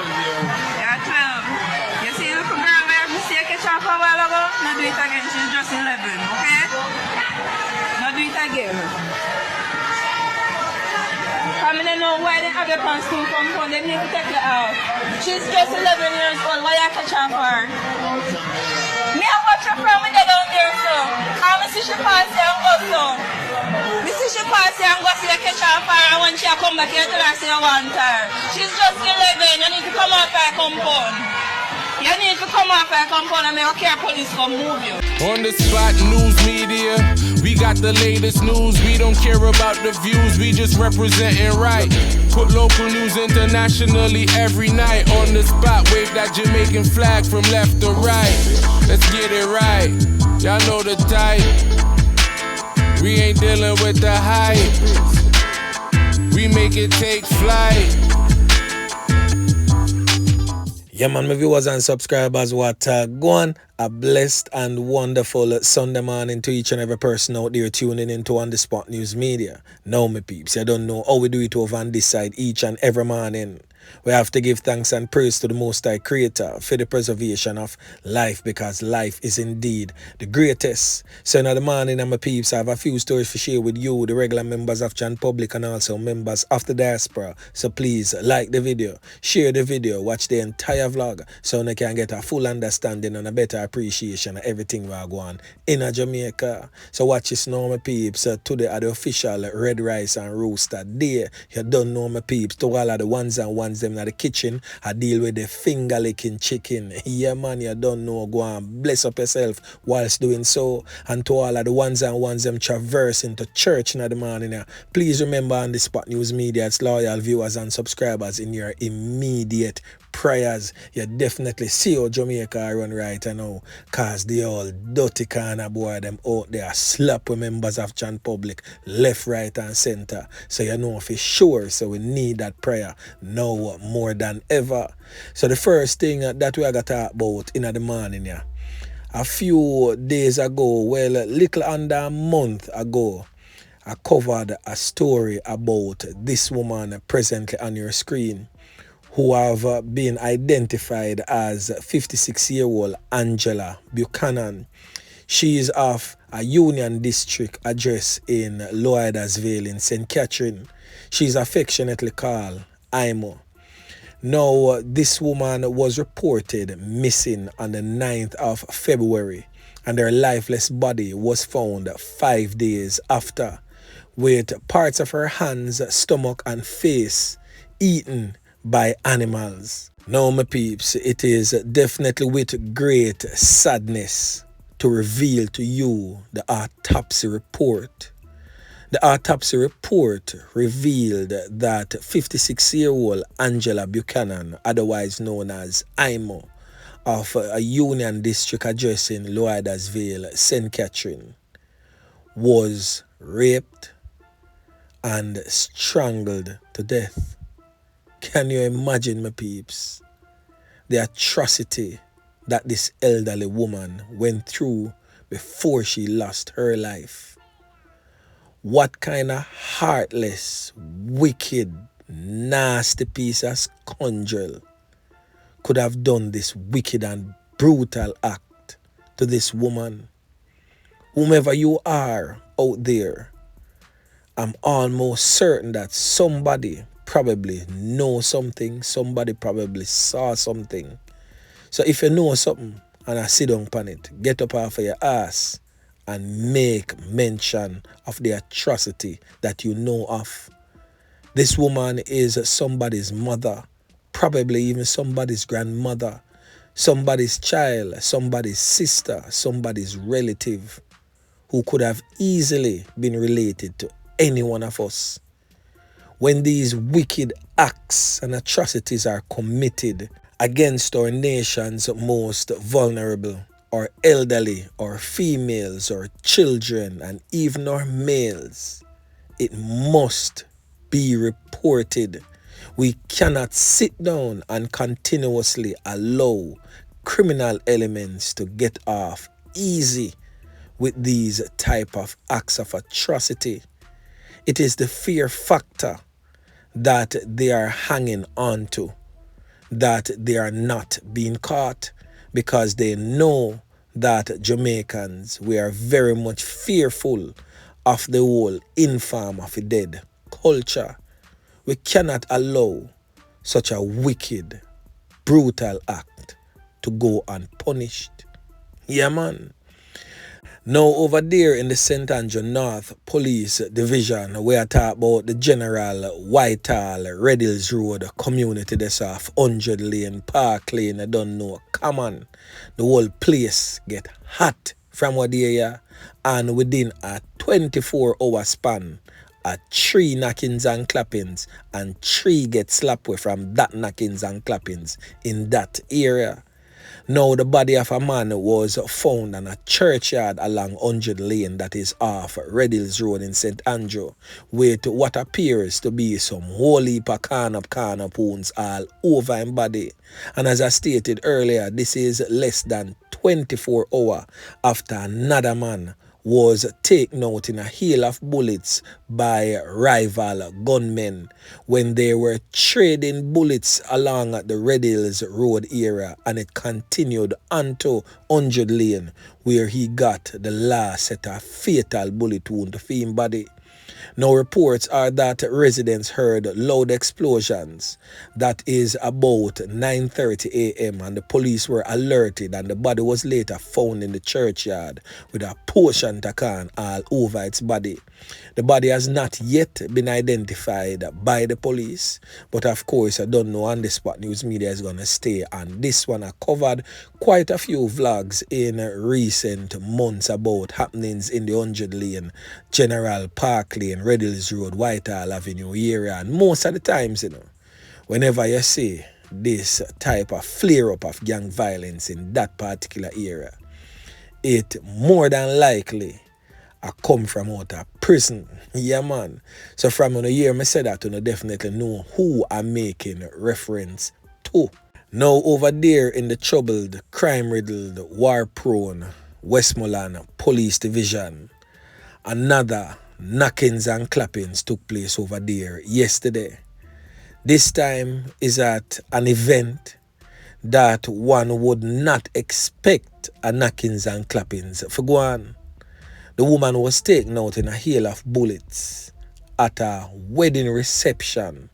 Yeah, 12. You see the little girl where you see a catch up a while ago? Not do it again. She's just 11, okay? Not do it again. I mean, I know why they have your pants to come from. They need to take her out. She's just 11 years old. Why you catch her for? Me and watch her from when they down there, so. I see she pass here and go, so. Me see she pass here and go see you catch her for. And when she come back, you tell her say you want her. She's just 11. You need to come out her compound. You need to come off her compound and make a care police come move you. On the spot news media, we got the latest news. We don't care about the views, we just representing right. Put local news internationally every night. On the spot, wave that Jamaican flag from left to right. Let's get it right, y'all know the type. We ain't dealing with the hype. We make it take flight. Yeah, man, my viewers and subscribers, what go on. A blessed and wonderful Sunday morning to each and every person out there tuning into On The Spot News Media. Now, my peeps, you don't know how we do it over on this side each and every morning. We have to give thanks and praise to the Most High Creator for the preservation of life, because life is indeed the greatest. So in the morning, my peeps, I have a few stories to share with you, the regular members of Chan Public and also members of the diaspora. So please like the video, share the video, watch the entire vlog so you can get a full understanding and a better appreciation of everything we are going in Jamaica. So watch this now, my peeps. Today are the official Red Rice and Rooster Day. You don't know, my peeps, to all of the ones and ones them in the kitchen, I deal with the finger licking chicken. Yeah, man, you don't know. Go and bless up yourself whilst doing so. And to all of the ones and ones them traverse into church in the morning, please remember On The Spot News Media, it's loyal viewers and subscribers in your immediate prayers. You definitely see how Jamaica run right now, cause the old dirty kind of boy them out there slap with members of Chan Public left, right and center. So you know for sure, so we need that prayer now more than ever. So the first thing that we are going to talk about in the morning, a few days ago, well, little under a month ago, I covered a story about this woman presently on your screen, who have been identified as 56-year-old Angella Buchanan. She is of a Union District address in Lloydersville in St. Catherine. She is affectionately called Imo. Now, this woman was reported missing on the 9th of February, and her lifeless body was found 5 days after, with parts of her hands, stomach and face eaten by animals. Now, my peeps, it is definitely with great sadness to reveal to you the autopsy report. The autopsy report revealed that 56-year-old Angella Buchanan, otherwise known as Imo, of a Union District address in Lloydersville, St. Catherine, was raped and strangled to death. Can you imagine, my peeps, the atrocity that this elderly woman went through before she lost her life? What kind of heartless, wicked, nasty piece of scoundrel could have done this wicked and brutal act to this woman? Whomever you are out there, I'm almost certain that somebody probably knows something, somebody probably saw something. So if you know something and I sit down upon it, get up off of your ass and make mention of the atrocity that you know of. This woman is somebody's mother, probably even somebody's grandmother, somebody's child, somebody's sister, somebody's relative who could have easily been related to any one of us. When these wicked acts and atrocities are committed against our nation's most vulnerable, or elderly, or females, or children, and even our males, it must be reported. We cannot sit down and continuously allow criminal elements to get off easy with these type of acts of atrocity. It is the fear factor that they are hanging on to that they are not being caught because they know that Jamaicans, we are very much fearful of the whole inform of the dead culture. We cannot allow such a wicked, brutal act to go unpunished. Yeah, man. Now, over there in the St. Andrew North Police Division, we are talking about the General Whitehall, Red Hills Road community that's off 100 Lane, Park Lane, I don't know. Come on. The whole place get hot from what they hear, and within a 24-hour span, 3 knockings and clappings, and 3 get slapped away from that knockings and clappings in that area. Now, the body of a man was found in a churchyard along 100 Lane that is off Red Hills Road in St. Andrew with what appears to be some whole heap of corner wounds all over his body. And as I stated earlier, this is less than 24 hours after another man was taken out in a hail of bullets by rival gunmen when they were trading bullets along the Red Hills Road area, and it continued onto 100 Lane where he got the last set of fatal bullet wound to his body. Now, reports are that residents heard loud explosions. That is about 9:30 a.m. and the police were alerted, and the body was later found in the churchyard with a portion taken all over its body. The body has not yet been identified by the police, but of course I don't know, on the spot news media is going to stay on this one. I covered quite a few vlogs in recent months about happenings in the 100 Lane, General Park Lane, Red Hills Road, Whitehall Avenue area, and most of the times, whenever you see this type of flare-up of gang violence in that particular area, it more than likely I come from out of prison. Yeah, man. So from when you hear me say that, you definitely know who I'm making reference to. Now, over there in the troubled, crime-riddled, war-prone Westmoreland Police Division, another knockings and clappings took place over there yesterday. This time is at an event that one would not expect a knockings and clappings for go on. The woman was taken out in a hail of bullets at a wedding reception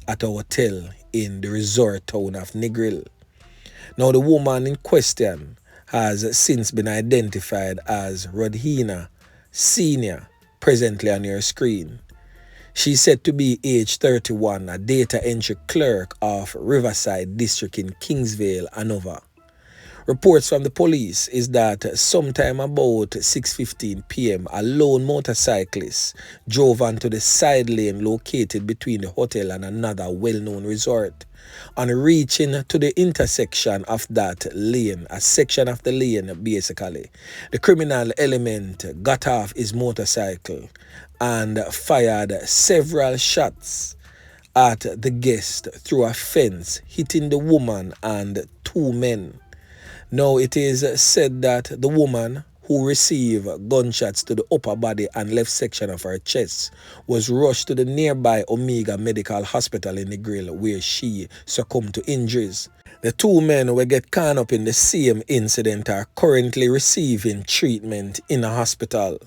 at a hotel in the resort town of Negril. Now, the woman in question has since been identified as Rudhena Senior, presently on your screen. She's said to be age 31, a data entry clerk of Riverside District in Kingsvale, Hanover. Reports from the police is that sometime about 6:15 p.m. a lone motorcyclist drove onto the side lane located between the hotel and another well-known resort. On reaching to the intersection of that lane, a section of the lane basically, the criminal element got off his motorcycle and fired several shots at the guest through a fence, hitting the woman and 2 men. Now, it is said that the woman, who received gunshots to the upper body and left section of her chest, was rushed to the nearby Omega Medical Hospital in Negril, where she succumbed to injuries. The 2 men who get caught up in the same incident are currently receiving treatment in a hospital.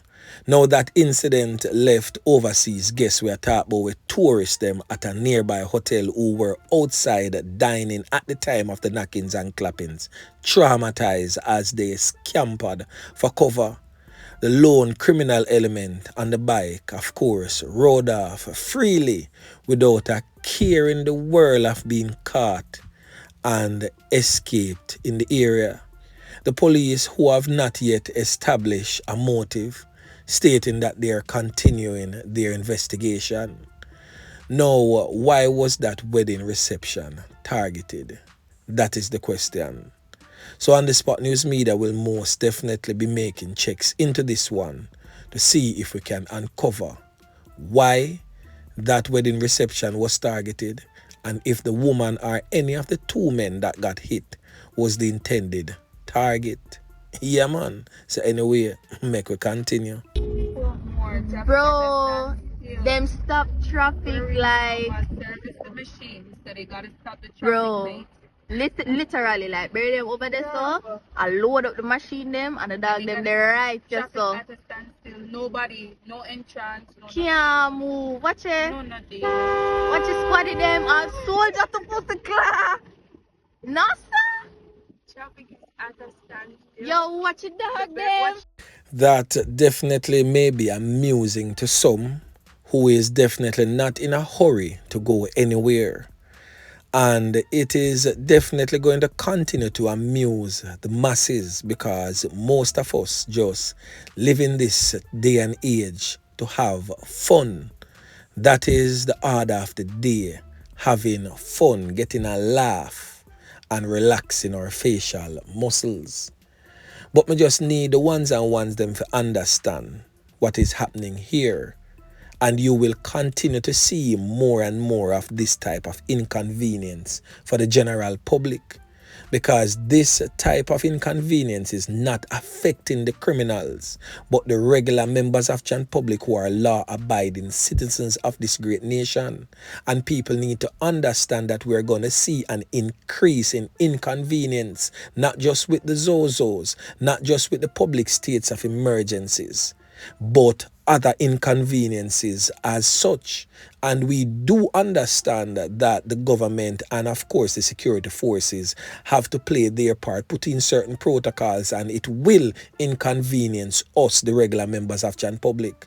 Now, that incident left overseas guests we are talking about with tourists them at a nearby hotel who were outside dining at the time of the knockings and clappings, traumatized as they scampered for cover. The lone criminal element on the bike, of course, rode off freely without a care in the world of being caught and escaped in the area. The police, who have not yet established a motive, stating that they are continuing their investigation. Now, why was that wedding reception targeted? That is the question. So On the Spot News Media will most definitely be making checks into this one to see if we can uncover why that wedding reception was targeted and if the woman or any of the 2 men that got hit was the intended target. Yeah, man. So anyway, make we continue. Bro, them stop traffic like... Service the machines. so they gotta stop the traffic Bro, lights. literally, like, bury them over there, so I load up the machine them and the dog them there right just so. Traffic at a standstill. Nobody, no entrance, no Can't move. Watch it. no nothing. Watch it, squatty them. All soldiers supposed to clap. No, sir. Traffic is at a standstill. Yo, watch it, dog them. That definitely may be amusing to some who is definitely not in a hurry to go anywhere. And it is definitely going to continue to amuse the masses because most of us just live in this day and age to have fun. That is the order of the day. Having fun, getting a laugh and relaxing our facial muscles. But we just need the ones and ones them to understand what is happening here. And you will continue to see more and more of this type of inconvenience for the general public. Because this type of inconvenience is not affecting the criminals, but the regular members of the public who are law-abiding citizens of this great nation. And people need to understand that we're going to see an increase in inconvenience, not just with the Zozos, not just with the public states of emergencies, but other inconveniences as such. And we do understand that the government and of course the security forces have to play their part, put in certain protocols, and it will inconvenience us, the regular members of the public.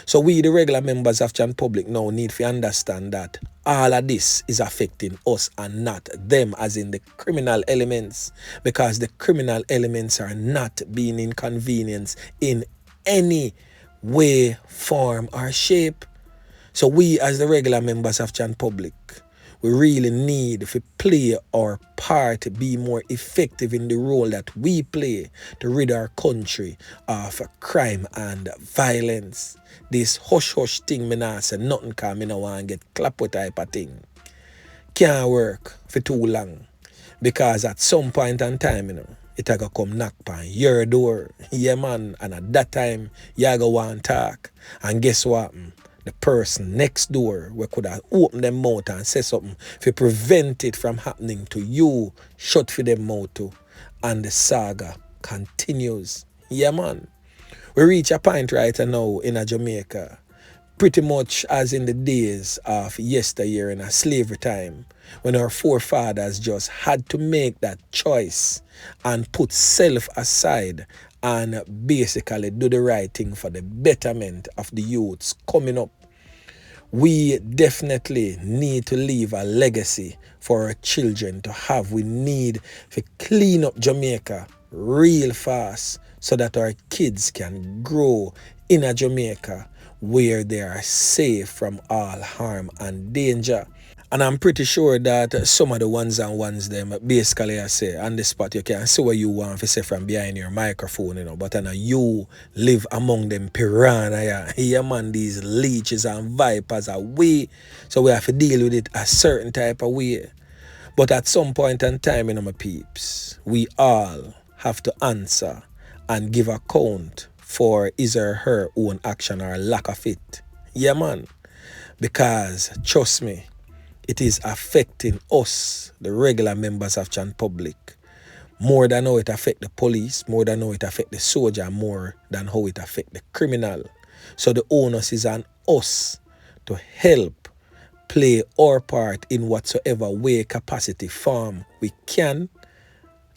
So we, the regular members of the public, now need to understand that all of this is affecting us and not them, as in the criminal elements, because the criminal elements are not being inconvenienced in any way, form, or shape. So we, as the regular members of the public, we really need to play our part, to be more effective in the role that we play to rid our country of crime and violence. This hush-hush thing, me not say nothing because me no want to get clap with type of thing. Can't work for too long. Because at some point in time, it a go come knock on your door. Yeah, man. And at that time, you go want to talk. And guess what? The person next door, we could have opened them mouth and say something to prevent it from happening to you, shut for them mouth too. And the saga continues. Yeah, man. We reach a point right now in Jamaica, pretty much as in the days of yesteryear in a slavery time, when our forefathers just had to make that choice and put self aside and basically do the right thing for the betterment of the youths coming up. We definitely need to leave a legacy for our children to have. We need to clean up Jamaica real fast so that our kids can grow in a Jamaica where they are safe from all harm and danger. And I'm pretty sure that some of the ones and ones them basically I say on the spot you can see what you want to say from behind your microphone, but I know you live among them piranha, yeah man, these leeches and vipers are way, so we have to deal with it a certain type of way. But at some point in time, my peeps, we all have to answer and give account for his or her own action or lack of it. Yeah man, because trust me, it is affecting us, the regular members of the public, more than how it affects the police, more than how it affects the soldier, more than how it affects the criminal. So the onus is on us to help play our part in whatsoever way, capacity, form we can,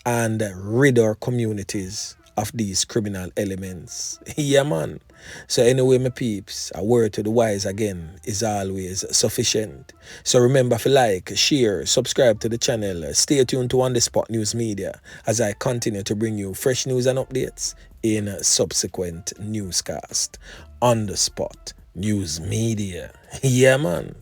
and rid our communities of these criminal elements. Yeah, man. So anyway, my peeps, a word to the wise again is always sufficient. So remember to like, share, subscribe to the channel. Stay tuned to On The Spot News Media as I continue to bring you fresh news and updates in subsequent newscast. On The Spot News Media. Yeah, man.